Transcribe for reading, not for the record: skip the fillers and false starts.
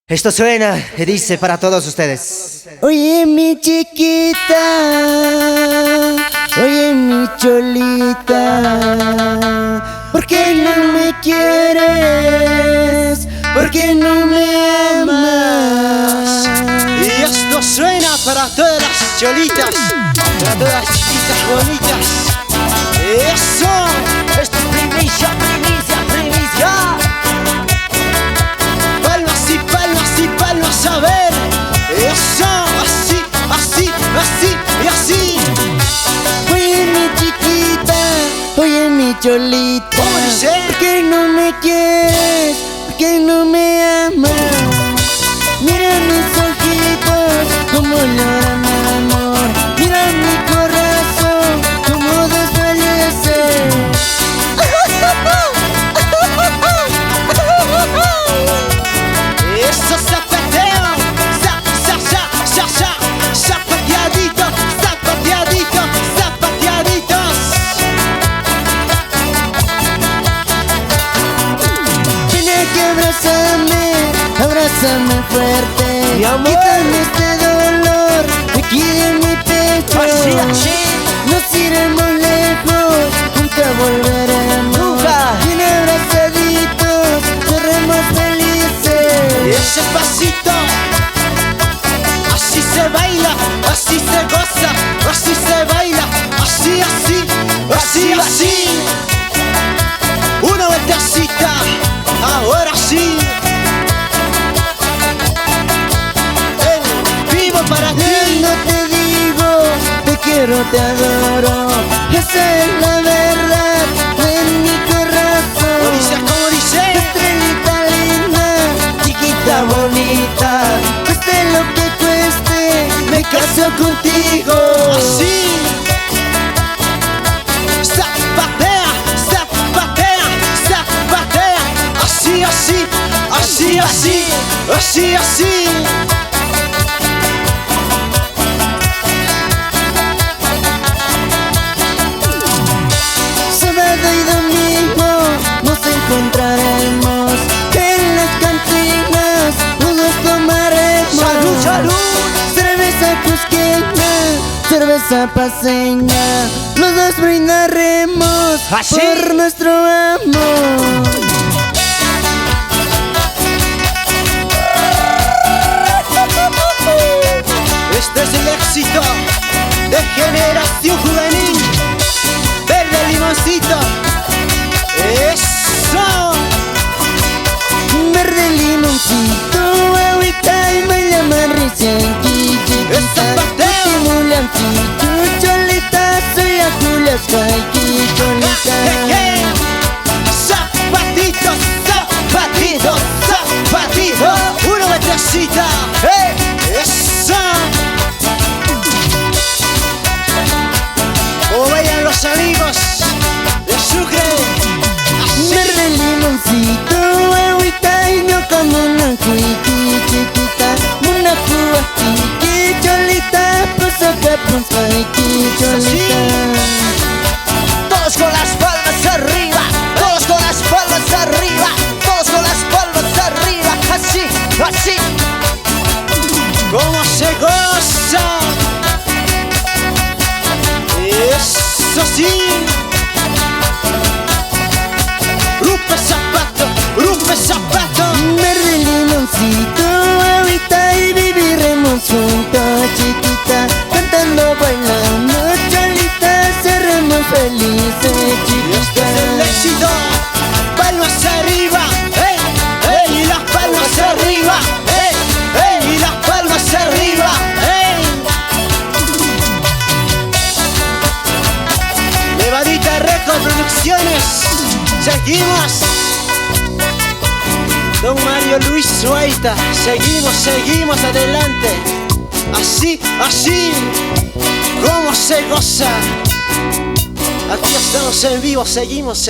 Esto suena y dice para todos ustedes. Oye mi chiquita, oye mi cholita, ¿por qué no me quieres? ¿Por qué no me amas? Y esto suena para todas las cholitas, para todas las chiquitas bonitas. ¡Eso! Esto es primicia, primicia, primicia. Palmas y palmas y palmas, a ver. ¡Eso! Así, así, así y así. Oye mi chiquita, oye mi cholita, ¿Cómo dice? ¿por qué no me quieres? ¿Por qué no me amas? Mira mis ojitos, como lloran amor. Mira mi corazón, como desfallece. ¡Eso zapateo! Zapateadito, zapateadito, zapateaditos. Tiene que abrázame fuerte. Mi amor. Quítame este dolor aquí de mi pecho. Así, así. Nos iremos lejos, nunca volveremos. Nunca. Bien abrazaditos, seremos Y felices. ese pasito, así se baila, así se goza, así se baila, así, así, así, así. Una vueltecita, ahora sí. Vivo para ti. No te digo, te quiero, te adoro. Esa es la verdad en mi corazón. ¿Cómo dice? Estrellita linda, chiquita bonita, cueste lo que cueste, me caso contigo. Así. Zapatea, zapatea, zapatea. Así, así, así, así, así, así. Sábado y domingo nos encontraremos en las cantinas, los dos tomaremos. Salud, salud. Cerveza cusqueña, cerveza paseña, los dos brindaremos ¿Así? por nuestro amor. Este es el éxito de Generación Juvenil. Verde limoncito. Eso. Verde limoncito, agüita y me llaman recién chiquita. Zapateo. Estimulanchito, cholita, soy a Julia Sky, cholita. Zapatitos, zapatitos, zapatitos. Una vueltecita. Eso. Como vayan los amigos de Sucre. Verde limoncito, agüita y no como una cuiqui chiquita. Una púa chiqui, cholita, pues acá pues aquí, cholita. Todos con las palmas arriba, todos con las palmas arriba, todos con las palmas arriba, así, así. ¿Cómo se goza? Eso sí. Rupe zapato. Verde limoncito, agüita y viviremos juntos, chiquita. Cantando, bailando, cholita, seremos felices, Y este es el chiquita. éxito. Palmas arriba, y las palmas arriba, y las palmas arriba, Levadita Record Producciones. Seguimos. Don Mario Luis Suaita. Seguimos adelante. Así, así. ¿Cómo se goza? Aquí estamos en vivo. Seguimos.